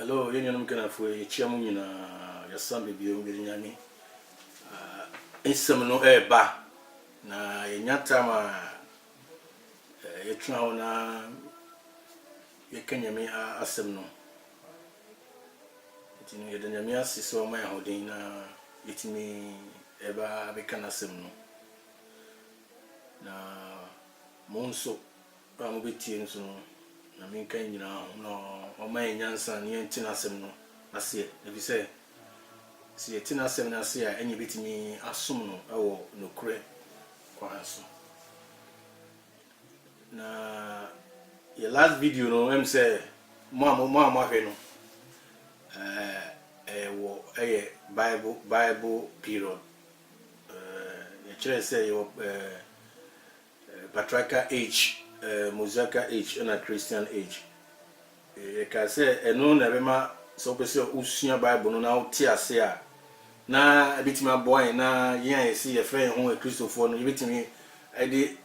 Hello, yenye kana fo yechia mu nyina yasam bebie ngiri nyame. Ensem no ba na yenyata ma yetuna ho na yekanyame asem no. Tinu yedanyame asiso ma yahodin na yetimi eba bekana asem no. Na monso ba mo betie nso na minka nyina no oma enyansa ne yentina asem no ase ebi se si yetina asem na ase a enye betimi asom no ewo nokure kwa so na your last video no em say mo hwe no wo bible period ye kire say yo patriarchal age Mosaic age and a Christian age. You can say eno na bema so pese usua Bible no na uti ase a na bitima boy na yen yesi ye friend ho e Christopher no bitimi edi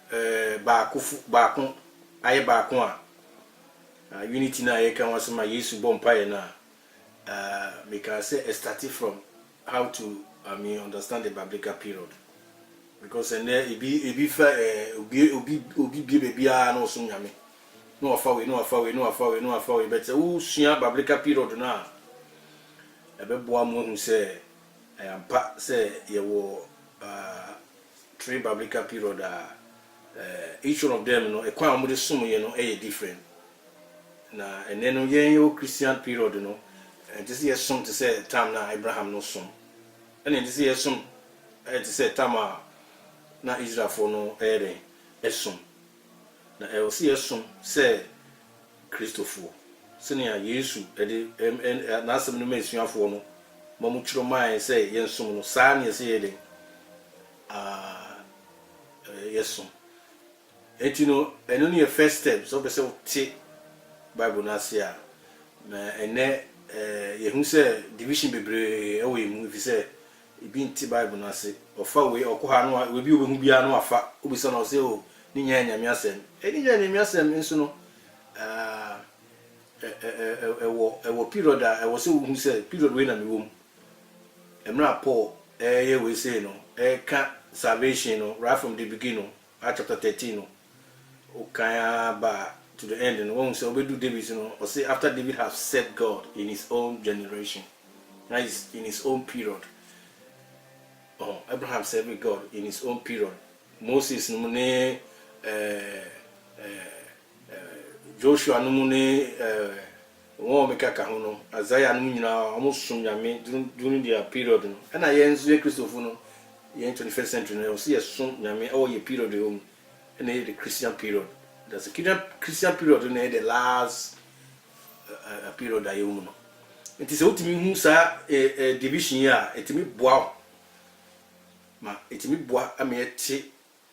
baako aye baako a unity na ye kan wasema Yesu bompa na because say it started from how to understand the biblical period. Because and there it be fa obi baby no so nyame no afa we but who sua biblical period na ebeboa mo hu say ampa say ye wo three biblical period each one of them no e kwan mo de som ye no e different na and then yen yo Christian period no and this year some to say time na Abraham no som and this year some to say time na Israel for no esom na elsi esom say Christopher senia Yesu na asem no mesuafo no mamu twiro man say yensom no saa ne say yede yesom etino eno ne first step so be say ti Bible na say na ene yehu say division bebre e we mu fi say ibi nti Bible na say ofa we okoha no we bi obehu bia no afa obisa na say o ni nya nyame asem eni nya nyame asem nso no ewo period e wo say hu say period we na me wom emra Paul ye we say no ka salvation no right from the beginning chapter 13 no o kan ba to the end no won say obedu David no o say after David have set God in his own generation, that is in his own period. Abraham served God in his own period. Moses no ne Joshua no ne won meka ka ho no Isaiah no nyina omosom nyame during their period no and I yenzu Christopher no in 21st century no see som nyame all your period home and the Christian period. That's a Christian period no the last period that you know. It is ultimately hu sa division ya etimi boa ma etimi boa ameti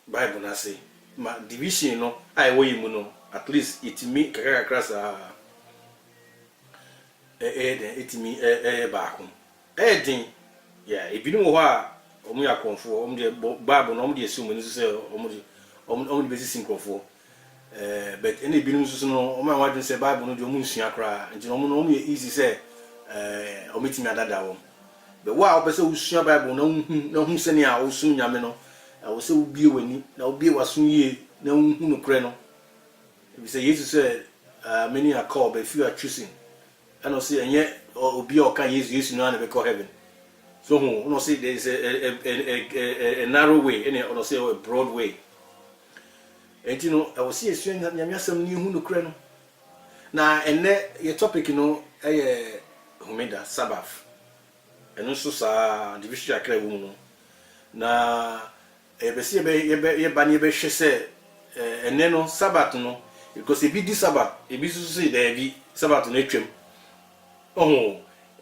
Bible na say ma division no ai wo yimu no at least etimi kakakra sa etimi baako din ya ebinu ho a omu yakonfo omu de Bible no omu de esu mu say omu de besi sinkrofo but any ebinu so no omu anwadun say Bible no de omu nsua kra nti omu easy say omitimi adada wo but wa opese usua Bible na hu sene a osun nyame no wo se ubie wani na ubie wasun yie na hu no kre no we say Jesus said many are called but few are choosing and no say enye obi o kan Jesus no na be call heaven so hu no say there is a narrow way and no say a broad way and you know I will see esu nyame asem ni hu no kre no na enne your topic no humida Sabbath eno so sa division akra wo mu no na ebesi ye ba ne be hwe se ene no Sabbath no because e bi di Sabbath e bi so say there bi Sabbath no atwam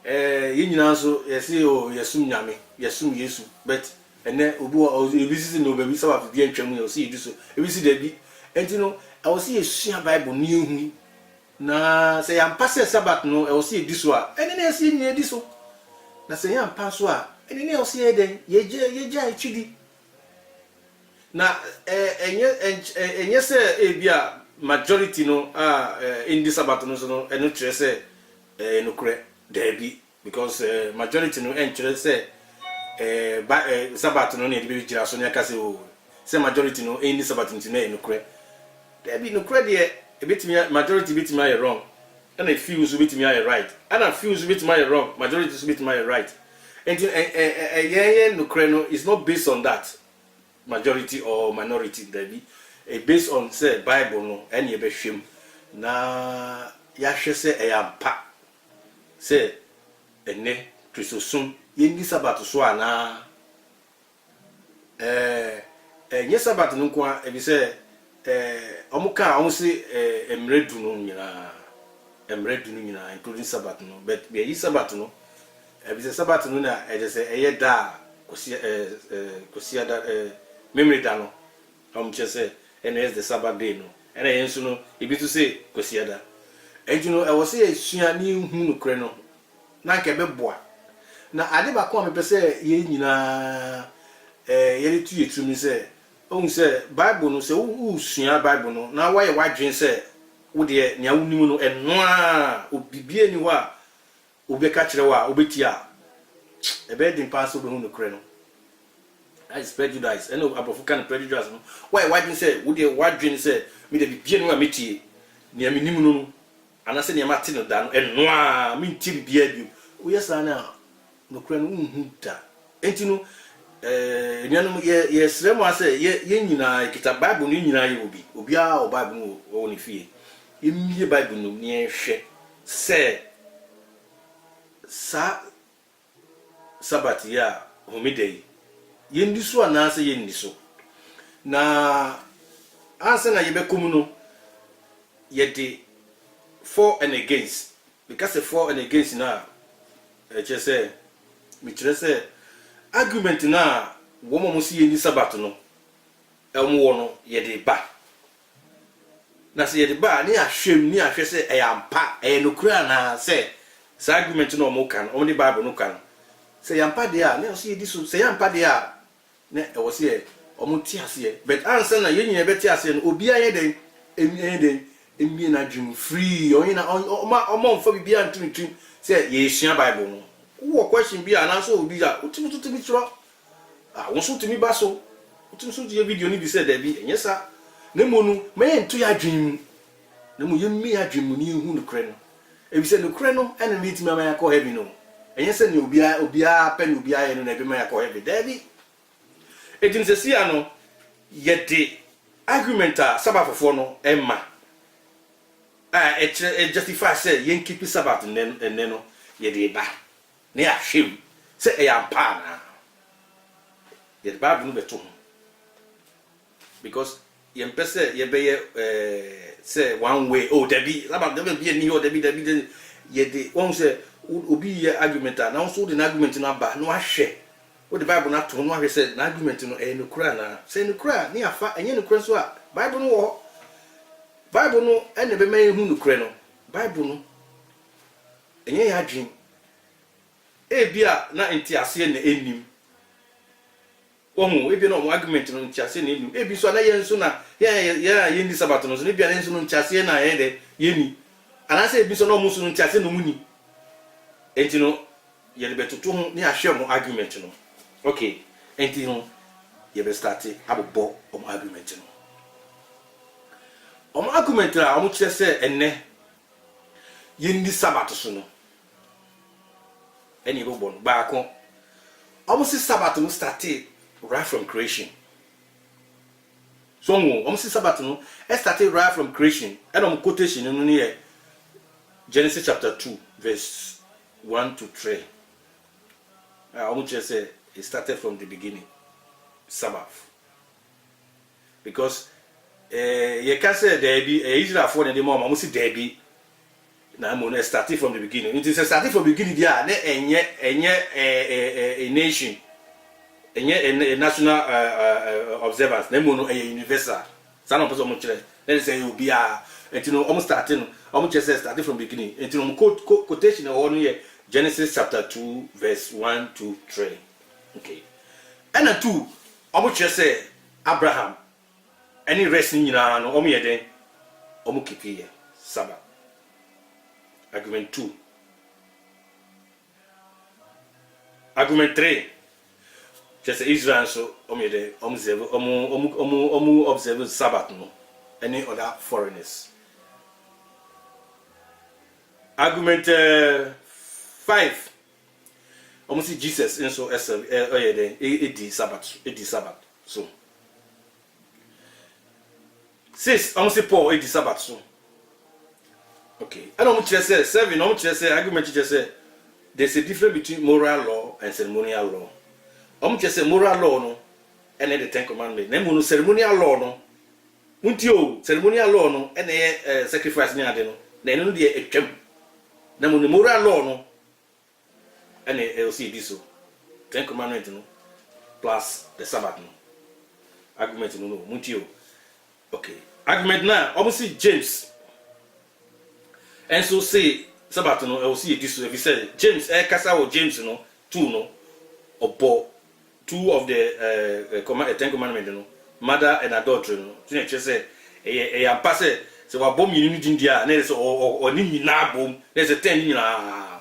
ye nyina so yesi o yesum nyame yesum Yesu but ene obi e bi si no be bi Sabbath bi atwam yo see do so e bi si there bi enti no I will see a Bible ni ehu na say am pass Sabbath no e o see diso a ene na see nyina diso na say am pass so a ene na o see eden ye achidi na enye say e bia majority no in this Sabbath no so no eno kire say no kre debi because majority no enkyere say Sabbath no na be gira so ne aka say o say majority no any Sabbath no no kre debi no kre de ebetimi majority betimi ay wrong and a few so betimi ay right and a few so betimi ay wrong majority so betimi ay right and no kre no is not based on that majority or minority debi based on say Bible no any e be hwem na ya hwe say eyampa say ene Christosum yendi Sabbath so ana nye Sabbath no kwa e bi say omuka omu si emredu no nyina including Sabbath no but be yi Sabbath no e bi say Sabbath no na e say eye da kosia da memory da no che say and is the Sabbath day no and yenso no e bi to say kosia da enti no e wo say esua ni hu no kre no na nke be boa na ade ba ko me pese ye nyina ye tu yetu mi se ohun se Bible no se wo sua Bible no na wa ye wadwen se wo de nya wonim no eno a obibie ni ho a obeka kire wa obeti a e be din pass obe hu no kre no that is prejudice eno abofu kan prejudice no wa ye wadwen se wo de wadwen se me de bibie no a metie nya minim no anase nya mate no da no eno a me nti bibia bi wo yesa na no kre no hu da enti no nyanum ye sremo ase ye nyina kita Bible no nyina ye obi a o Bible no o ni fie emie Bible no ni ehwe se sa Sabbath ya homidei ye ndi so ana ase ye ndi so na ase na ye bekom no ye de for and against because for and against na che say mi kire say argument na wo mo si ye ni Sabbath no wo no ye de ba na se ye de ba ni ahwe se e ampa e no kura na se sa argument no mo kan o ni Bible no kan se yampa de a ne o si ye di so se yampa de a ne e wo se o mo ti ase but answer na ye nyina be ti ase no obi aye den emi na dream free o ina o ma mfa bibia ntun se ye hia Bible no wo question bi ana so obi a otimi tro won so timi ba so otimi so die video ni bi se da bi enye sa na monu me ntu ya dream na mu yemi ya dream ni hu no kre no e bi se no kre no ene mi timi ma ya ko heaven no enye se ni obi a pe ni obi a ye no na bi ma ya ko heaven da bi e tin se sia no ye de argument a sabafofo no emma e justify say yen keep Sabbath nen no ye de ba ne ahwem se e yampa na ye de Bible no beto because ye mpese ye be say one way oh debi Sabbath dey be ni o debi ye de won say obi ye argument na so de argument no aba no ahwe o de Bible na to no ahwe say na argument no e no kura na say no kura ni afa enye no kura so a Bible no wo Bible no ene be man hu no kura no Bible no enye ya adwen ebia na entiase na enim ohu ebia na o argument no entiase na enim ebi so na ye nso na ye ndi Sabbath no so na ebia na nso no entiase na ye de ye ni anase ebi so na o muso no entiase no muni enti no ye de betoto ho ni ahwe mo argument no okay enti no ye be start abobo o argument no o argument la o mo kire se enne ye ndi Sabbath so no eni bo bon ba ko almost Sabbath no started right from creation so almost Sabbath no started right from creation and quotation no near Genesis chapter 2 verse 1 to 3 almost just say it started from the beginning Sabbath because you can say there be Israel for the mom almost there be na mo na started from the beginning it is started from the beginning there na enye a nation enye a national observance na mo no universal sa no person mo kire let say you be a entino almost starting almost just started from the beginning entino quotation on here Genesis chapter 2 verse 1 to 3 okay and 2 almost just say Abraham any rest ni na no omo ye den omo keep here Sabbath argument 2 Argument 3. Just Israel so observe Sabbath no any other foreigners. Argument 5. Almost Jesus and so Sabbath. So 6. Almost Paul Sabbath so. Okay. I don't just say 7. I just say argument just say there's a difference between moral law and ceremonial law. Just say moral law no and the 10 commandments. Nemu ceremonial law no. Muntio ceremonial law no and sacrifice ni ade no. Na eno de etwam. Nemu moral law no and you see this so 10 commandments no plus the Sabbath no. Argument no muntio. Okay. Argument now almost James. And so say Sabbath no I will see this if you say James kasa or James no 2 no obo 2 of the 10 commandments no murder and adultery no so you say am pass say wa bom yinu dindia na say o ni na bom na say 10 ni na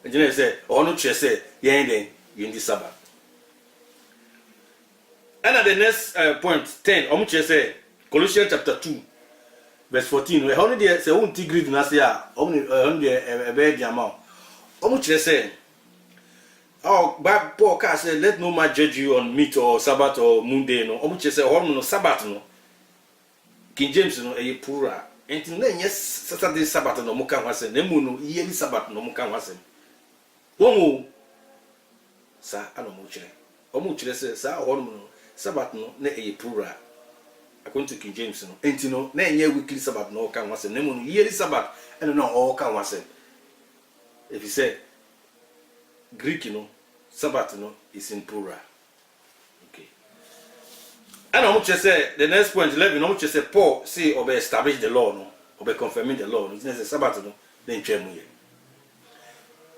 and you say o no che say yen den yin di Sabbath. And at the next point 10 o mo che say Colossians chapter 2 verse 14 we how dey say won tigrid na say a o no dey be diama o mo che say oh, but Paul said, let no man judge you on meat or Sabbath or moon day. No, omu say, no Sabbath no. King James no a pura. And yes, Saturday Sabbath no muka wase. Nemu no yearly Sabbath no muka wase. Womu sa ano mu chere. Omu chere say sa no Sabbath no na a pura. According to King James no. Enti no na enye weekly Sabbath no kan wase. Nemu no yearly Sabbath and no all kan wase. If you say Greek Sabbath is in plural. Okay. And I'm just say the next point 11. I'm just say Paul say or establish the law or confirming the law. It's not Sabbath then chemuye.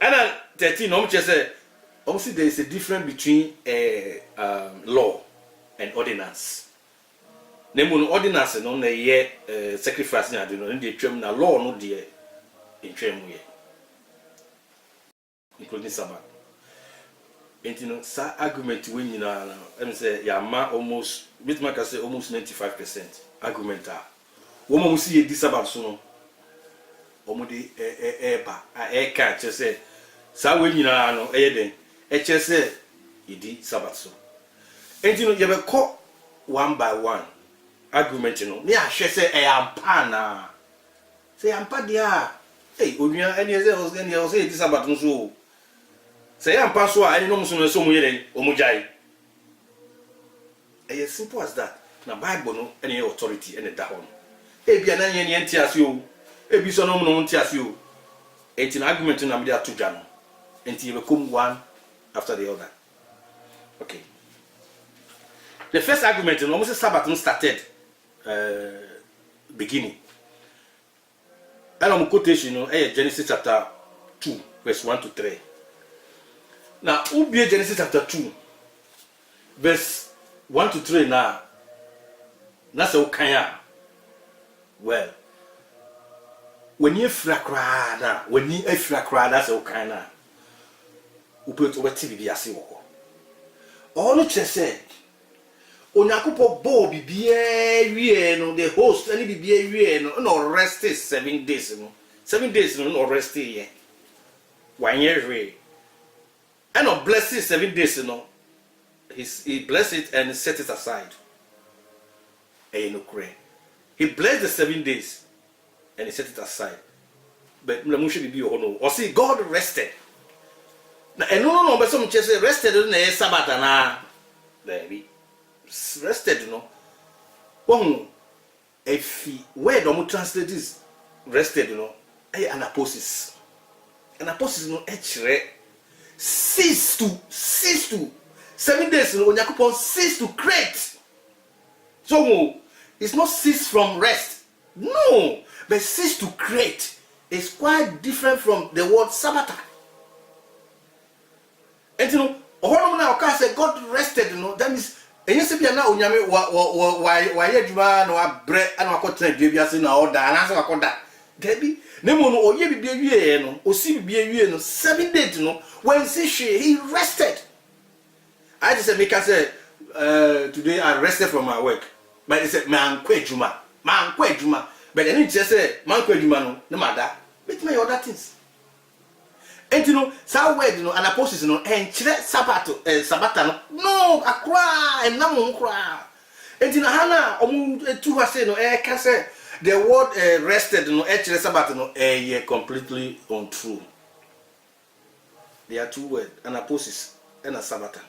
And then 13. I'm just say obviously there is a difference between law and ordinance. Nemu ordinance no na ye sacrifice na no dey twem na law no dey in chemuye. Including Sabbath. And sa argument when you know, let me say, yama almost, bit man can say almost 95% argument. Woman see this Sabbath so omudi can't just say, sa when you know, then, just say, it Sabbath so. And you have a call one by one argument, me I should say, I am pana. Say, I'm padia. Hey, Unia, and you say, this Sabbath so. Say am paso a any no muso so mu yere omujai. As simple as that. Na Bible no any authority any da ho. E bia na yen entiase o. E bi so no no entiase o. Enti na argument na me dey atoja no. Enti you become one after the other. Okay. The first argument no almost Sabbath no started beginning. And on quotation no Genesis chapter 2 verse 1 to 3. Now, Ubie Genesis chapter 2, verse 1 to 3 now. That's okay. Well, when you frakra na, when you frakra, that's okay na. Upet over TV asi woko. All the church said, Onyakupo bo bibie wie no the host any bibie wie no rest 7 days no. 7 days no rest here. 1 year. And of blessed 7 days, he blessed it and set it aside. He blessed the 7 days and he set it aside. But or see, God rested. And no, but some church rested on the Sabbath and rested, One, if he where don't translate this rested, an apostle. An apostle cease to 7 days Onyankopon cease to create. So it's not cease from rest, no, but cease to create is quite different from the word Sabbath. And now say God rested, that means and you say na onyame why adwuma na wa bre ana wakotra dua biase na order ana so wakoda debi Nemo no oye bibia wie no, osi bibia wie no 7 days no when he rested. I just said make us say today I rested from my work. But he said man kwejuma. But then he just said man kwejuma no matter. With my other things. And you know, sa word no anaposis no en kire sabato sabata no akra en namu nkra. And you know hana omu tu ha say no ka say the word rested no kire sabato no completely untrue. There are two words, anaposis and a sabata.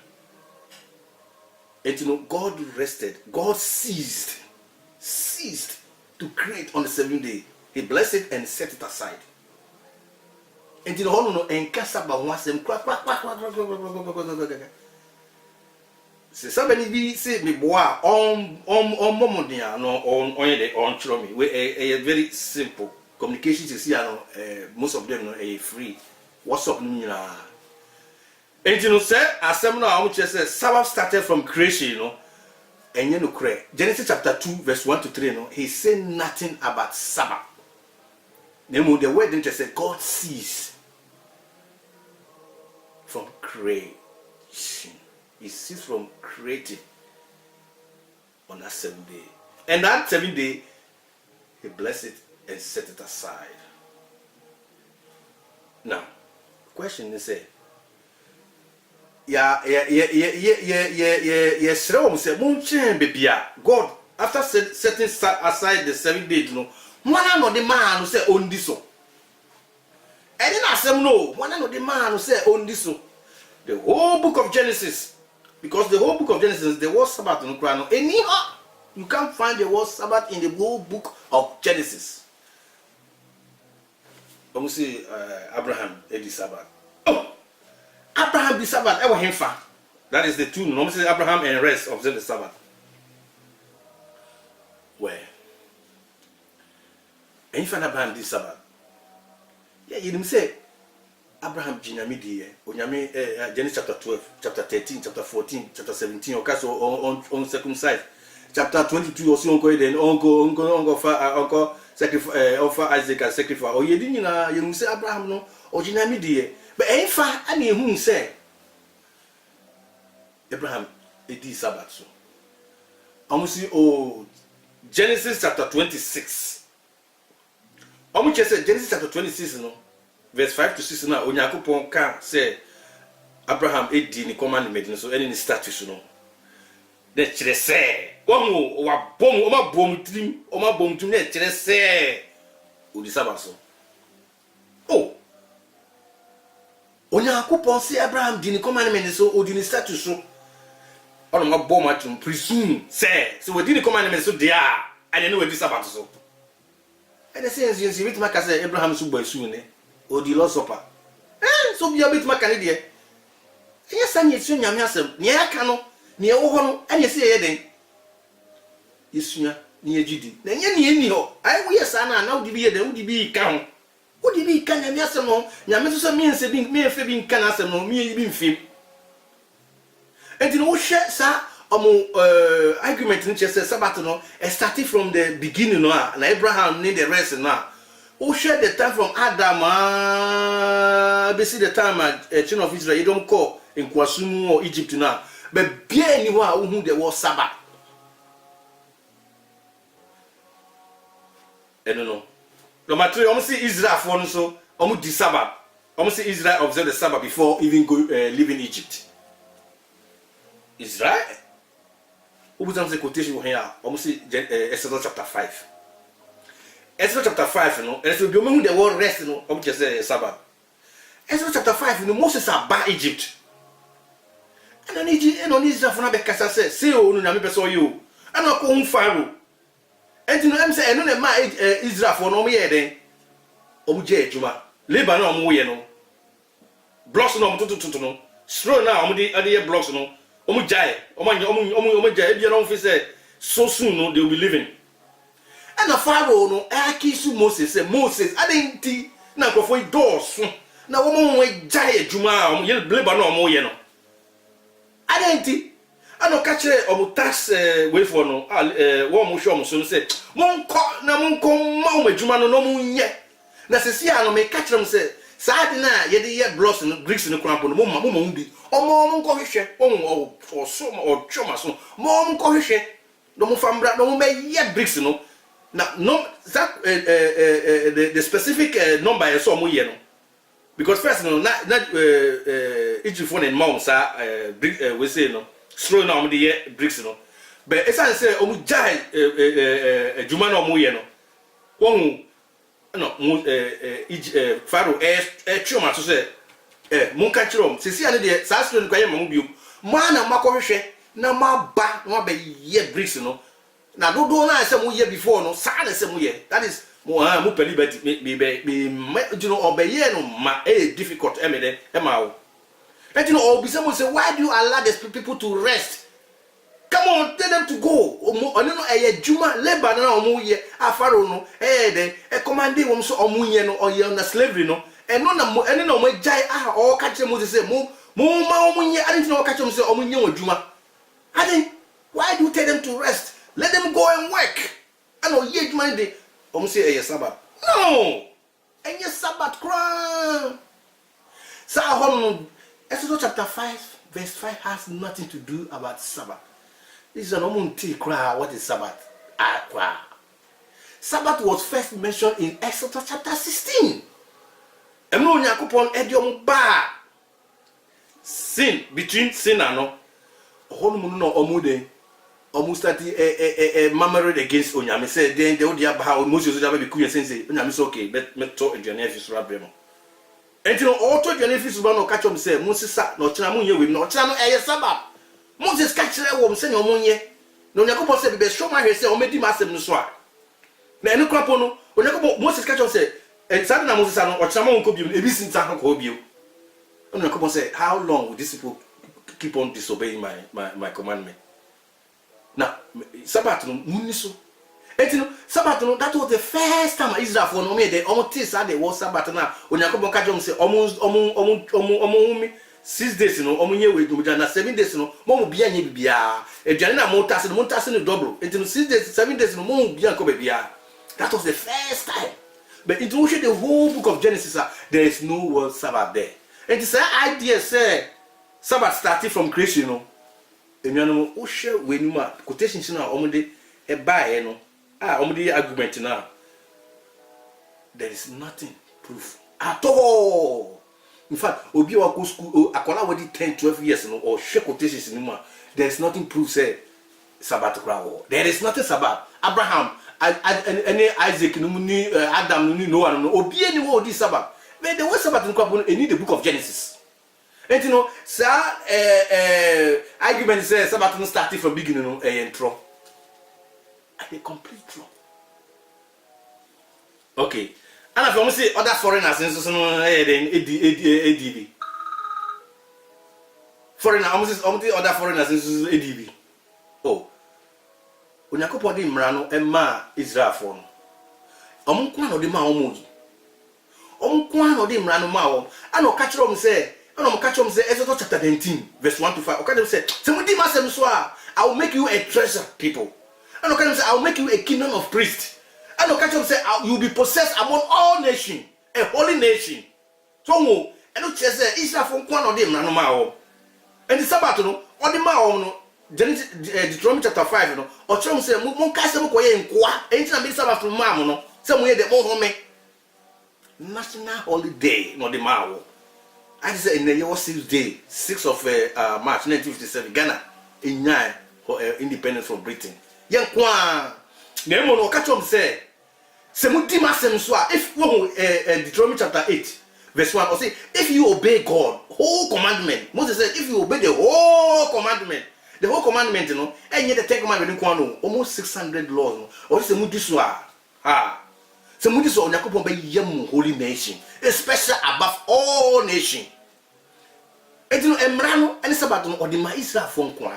And you know God rested, God ceased to create on the 7th day. He blessed it and set it aside. And you know no enkasa ba wasem kra somebody be say me boa on momodia no on the on chro me we a very simple communication is here most of them no free WhatsApp no nyina. And you know say asem no a say Sabbath started from creation, you know. And you know Genesis chapter 2 verse 1 to 3 no he said nothing about Sabbath. Nemo the word didn't just say God sees from creation. He ceased from creating on that 7th day. And that 7th day, he blessed it and set it aside. Now, question is say, God, after setting aside the 7 days, no, one of the man who say on this one. And then I said, no, one of the man who said on this one. The whole book of Genesis, because the whole book of Genesis, the word Sabbath in Quran, anyhow, you can't find the word Sabbath in the whole book of Genesis. Let me see Abraham did Sabbath. Oh, Abraham did Sabbath. That is the two. Let me say Abraham and the rest observe the Sabbath. Where? And if Abraham did Sabbath, yeah, you didn't say Abraham Jinamidi, Genesis chapter 12, chapter 13, chapter 14, chapter 17, okay, so on circumcised. Chapter 22 also uncle sacrifice offer Isaac as sacrifice. Oh, you didn't you say Abraham no or Jinamidi. But if I who say Abraham it is Sabbath so. Almost see Genesis chapter 26. Almost say Genesis chapter 26 no. Verse 5 to 6 now, Onyankopon can say Abraham edi ni commandment no so any ni status no. De kire say, wo wa bom, o ma bom trim na kire say odi Sabbath. Oh. Onyankopon say Abraham di ni commandment so odi ni status so. Ono ma bom atum presume say so we di ni commandment so dia and then we di Sabbath so. And the sense you see make say Abraham so boy soon ne. Odi lo sopa. So bia bit makane de. Yes anya esu nyame asem. Ne aka no, ne wo ho no, anya se ye den. Yesua, ne yegidi. Na nya ne eni ho. Ai wo yesa na wo di bi ye den, wo di bi ka ho. Wo di bi ka nyame asem no, nyame so mi ense bi me efe bi nka na asem no, mi bi mfim. Enti no wo hwe sa argument in chese Sabbath no started from the beginning no na Abraham need the rest now. Who share the time from Adam basically the time children of Israel you don't call in Kwasumu or Egypt now. But be anyone who there was Sabbath. I don't know. No matter almost see Israel for so almost the Sabbath. Almost see Israel observe the Sabbath before even go live in Egypt. Israel. Who was the quotation here? Almost see Exodus chapter 5. Exodus chapter 5, you know, and so the moment the word rest, you know, I'm just say Sabbath. Exodus chapter 5, you know, Moses are by Egypt. And then Egypt, and on Israel for Nabekasa says, say, oh, no, I'm person you. I'm not going Pharaoh. And you know, I'm saying, I know my Israel for no me then. Omuje Juma, Lebanon, no, you know. Blocks no, no. Slow now, I'm the blocks no. Omujai, Omujai, you know, if he said, so soon, no, they'll be living. And the Pharaoh no akisu Moses say Moses adenti na nkofo doors na wo mo jaye juma o ye bleba no mo ye no adenti ano ka kire o mo tax we for no wo mo show mo so say monko na monko ma o majuma no no mo nye na se si ano me catch them say saa de na ye de ye blocks no bricks no krampo no mo bi omo nko hwehwe o so o twoma so mo nko hwehwe no mo fambra no mo be ye bricks no na no that the specific number is so mo ye no because first no na Egypt phone and mom sa brick we say no slow na mo de ye bricks no but esan say o mo jai juma no mo ye no won no faro twoma so say mun ka kirom sisi ane de sa stone kwa ye mamu biom ma na makohwehwe na maba na ba ye bricks no na dodo na say mu ye before no sa na say mu ye that is mu peli bet me you know obey no ma difficult emede e ma wo and you know obi say mu say why do you allow these people to rest? Come on, tell them to go. Oni no juma labor na omu ye afaro no de commande wo so omu ye no oye na slavery no eno na ene na omu jai o ka kire mu say mu ma omu ye adin na o ka kire mu say omu ye wadwuma adin why do you tell them to rest? Let them go and work. And oye juma de omu say Sabbath. No, enye Sabbath kran sa hon Exodus chapter 5 verse 5 has nothing to do about Sabbath. This is an omunti cry. What is Sabbath? Sabbath was first mentioned in Exodus chapter 16. Emu Yakupon ediom ba sin between sin and no. Ohonu no omude omustati murmured against Onyame. Say then they would have how Moses would be kuye sense. Onyame say okay, let me talk in January fisura bremo. Enti no auto January fisura no catch him say Moses sa no china munye we no china no Sabbath. Moses catch wom se nyomonye no Yakupon say be show my say o medi masem no so a na enu krapo no Yakupon Moses catch say sad na Moses no o chama wonko biom ebi sinta ko biom no Yakupon say how long will these people keep on disobeying my commandment? Now Sabbath no munni so etino Sabbath no that was the first time Israel for no me dey almost say the word Sabbath na Yakupon catch say omo 6 days no omunye we do na 7 days no mo bia nya bibia eduane na mo tase no double into 6 days 7 days no mo bia ko bibia. That was the first time. But it was the whole book of Genesis there is no word Sabbath there. And this idea say Sabbath started from creation no enuano o hwe we numa quotation na omode e bae no omode argument na there is nothing proof at all. In fact, obi wa go school akola we 10-12 years no or share quotations in ma there is nothing proof say Sabbath crowd. There is nothing Sabbath. Abraham and Isaac ni Adam ni Noah no obi any word this Sabbath. But the word Sabbath in kwabon need the book of Genesis. And you know, argument says Sabbath no started from beginning no intro. And a complete draw. Okay. And if you see other foreigners in so no ADB. Foreigner almost other foreigners in ADB. Oh. Onyakopo di mra no emma Israel for no. Omo kwa no di ma omo gi. Omo kwa no di mra no ma o. Ana o ka kire om say, ana mo ka kire om say Exodus chapter 19 verse 1 to 5. O ka dem say, "Se mo di ma sem so a, I will make you a treasure people." Ana o ka dem say, "I will make you a kingdom of priests." And catch him say you will be possessed among all nations, a holy nation. So mo, and no say Israel from one of them no ma. And the Sabbath no, on the ma no, Deuteronomy chapter 5 no, or chom say mo ka say mo koye nkoa, enti na be Sabbath from ma no, say mo ye de mo home. National holiday no the ma. I say in the year 6th day, 6th of March 1957, Ghana inya independence from Britain. Yan kwa na mo no catch him say if Deuteronomy chapter 8 verse 1 or say if you obey God whole commandment, Moses said if you obey the whole commandment you know and yet the 10 commandment no almost 600 laws no or say mudi so say mudi so Yakupon be yam holy nation especially above all nation et no emra no and Sabbath no odi ma Israel fon kwa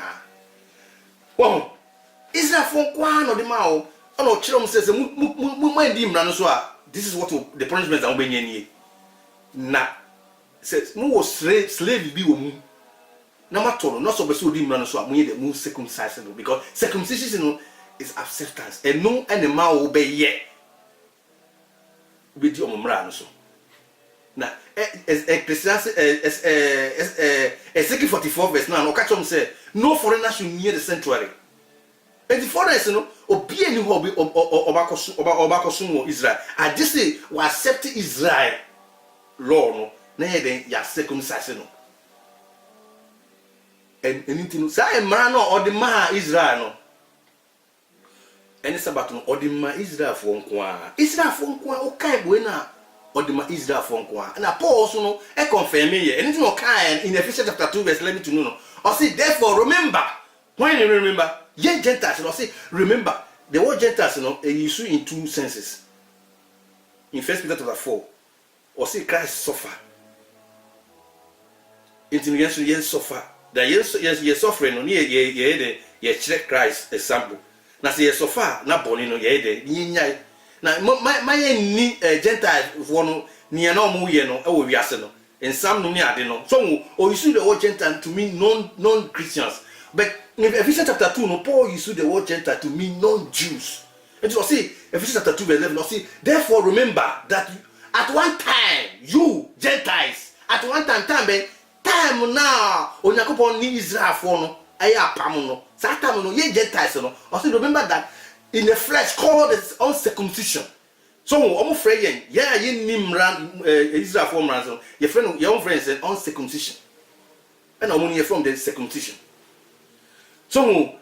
Israel fon kwa no di ma o no chiro says this is what the punishment that we need. Na says mu was slave be wo mu na matter no so be so di mra so a mu ye the mu circumcise because circumcision is acceptance and no animal will be ye ubedi omumra no so na Ecclesiastes Ezekiel 44 verse 9 o catch them say no foreigner should near the sanctuary. And the foreigners no obi ani ho obakoso Israel. I just say we accept Israel law no na ye den ya circumcise no. And anything say man no or the man Israel no. Any Sabbath no or the man Israel for nko Israel for nko o kai bo na Odima Israel for nko na Paul also no e confirm here anything o kai in Ephesians chapter 2 verse 11 to know or say therefore remember when you remember ye Gentiles or say remember the word Gentiles no is used in two senses in 1 Peter chapter 4 or say Christ suffer intelligence yes suffer that yes suffering no ye check Christ example na say yes suffer na boni no ye de nyai na my ni Gentile for no near no mu ye no e wo wiase no in some no ni ade no so o use the word Gentile to mean non-Christians but in Ephesians chapter 2 no Paul used the word Gentile to mean non-Jews and you see Ephesians chapter 2 verse 11 no see therefore remember that at one time you Gentiles at one time now Onyankopon ni Israel for no aya pam no that time no ye Gentiles no also remember that in the flesh called uncircumcision. So I'm afraid yeah ye nimran Israel for ransom your friend your own friend said uncircumcision and I'm only from the circumcision. So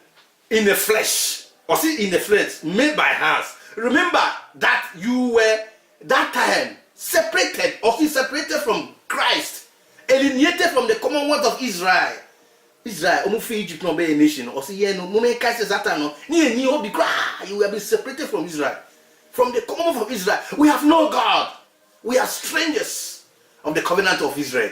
in the flesh or see in the flesh made by hands. Remember that you were that time separated or separated from Christ, alienated from the commonwealth of Israel. Israel, omufi Egypt no be a nation. Or say, yeah, no, moment Christ is that no. Ni obi cry. You will be separated from Israel, from the commonwealth of Israel. We have no God. We are strangers of the covenant of Israel.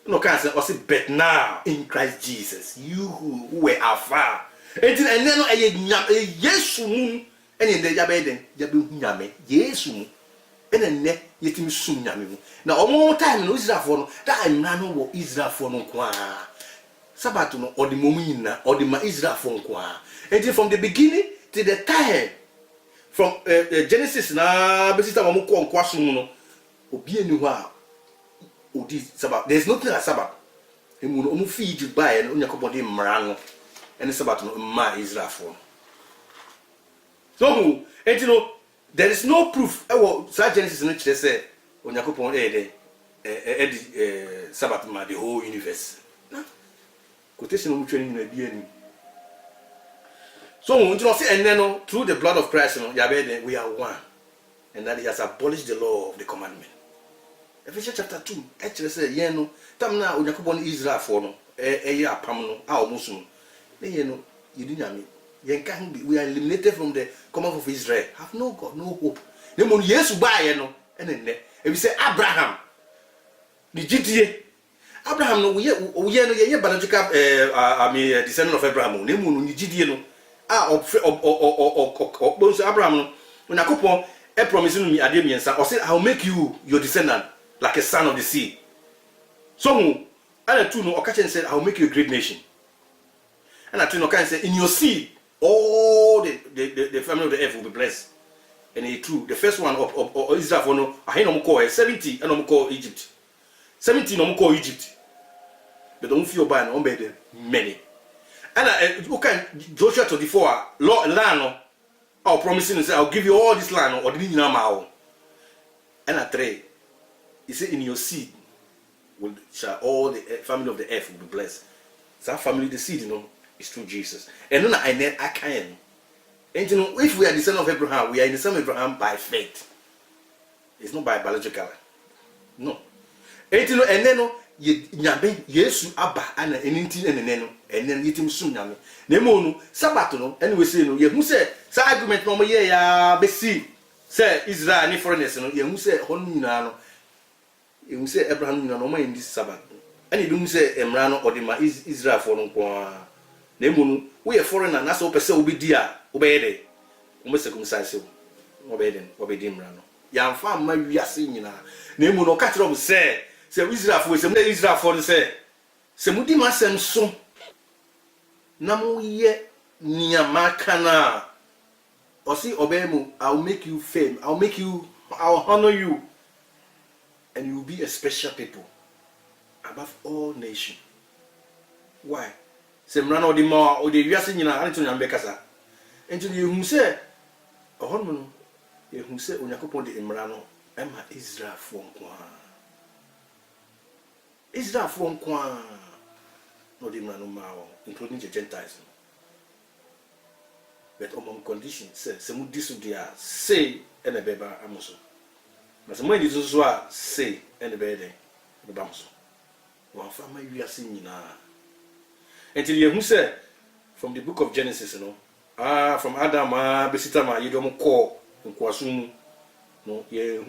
No can say, or say, but now in Christ Jesus, you who were afar. And then no Yesu mu. And in the Jabeden, Jabu Nyame, Yesu mu. And then yetim sum Nyame mu. Now, all time no Israel for no. That I'm no Israel for no kwa. Sabbath no or the momina or the Israel from kwa. And from the beginning to the time from Genesis na besita mamuko nkwa sum no obi enu ha odi Sabbath. There's nothing like Sabbath. Emu no omu feed by no Onyankopon de mmara no ene Sabbath no ma Israel for. So and you know there is no proof sa Genesis no kire say Onyankopon Sabbath ma the whole universe. Quotation of training in a DNA. So, we do say, and then through the blood of Christ, we are one, and that He has abolished the law of the commandment. Ephesians chapter 2, actually says, Yeno, Tamna, Onyankopon Israel for no, Pamno, our Muslim. You didn't mean, we are eliminated from the commonwealth of Israel. Have no God, no hope. The moon, yes, buy, and then, if we say Abraham, the GTA. Abraham no we biological descendant of Abraham no mu no gidie no Abraham no Onyankopon promise no mi ade miensa or say I will make you your descendant like a son of the sea. So and two no okachen said I will make you a great nation. And two no can say in your seed all the family of the earth will be blessed. And it true the first one of Israel for no I no call 70 and no call Egypt. 17 no call Egypt. But don't feel bad on better many. And you can Joshua 24 Lord land I'll promise you say I'll give you all this land or the now. And at 3 he said in your seed shall all the family of the earth will be blessed. So that family the seed is through Jesus. And then I can. And if we are the son of Abraham, we are in the son of Abraham by faith. It's not by biological. No. And then Nyabe Yesu aba ana eninti eneneno enen yitim sum nyame na emo no Sabbath no anyway say no ye hu say sa argument no ye ya besi say Israel ni foreigners no ye hu say hon nyina no ye hu say Abraham nyina no ma in this Sabbath ani bi hu say emra no odima Israel for no ko na emo no we ye foreigner na so pese obedi a obeye de o me circumcise obeye emra no ya mfa ma wiase nyina na emo no ka kire say Israel for Israel for say mudi masem so na mo ye niama kana o si obey mu I'll make you fame I'll make you I'll honor you, and you will be a special people above all nations. Why? Say mrana odi ma odi wiase nyina anto nyambe kasa. Enti yehu se ohonmo no yehu se Onyankopon de mra no ema Israel fo nko a. Israel fo nko a no de mra no ma wo, including the Gentiles. But on condition se mu disu dia say ene beba amoso. Na se mo di so a say ene be den beba amoso. Wa fa ma wiase nyina. Until you say from the book of Genesis, from Adam, Besitama, you don't call in Kwasum, no, ye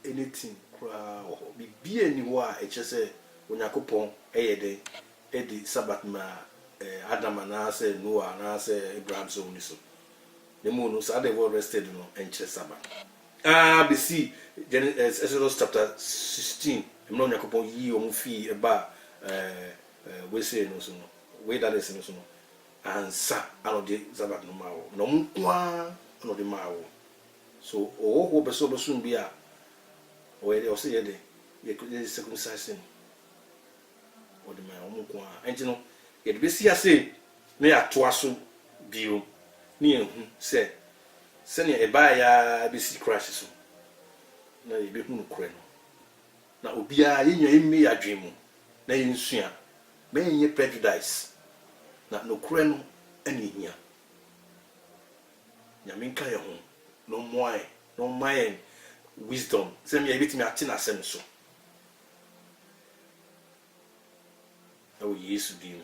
anything, be anywhere, it just say, when you coupon, Eddie Sabbath, Adam, and I say Noah, and I say Abraham, so the moon was at the world rested, and Chess Sabbath. BC, Exodus chapter 16, I'm not a couple ye or Mufi about. We say no so we that is no so ansa ano de Sabbath no mawo no mkwa no de mawo so o be so bi a o say ye de ye circumcision o de mawo mkwa enti no ye de be sia say na ya to aso bio ni ehu se ne e ba ya be si crash so na ye be hu no kure no na obi a ye nya emi adwemu na ye nsua men ye prejudice na no kure no ani hia nyaminka ye ho no moye wisdom se me ebitimi ate na asem so na wo Yesu di mu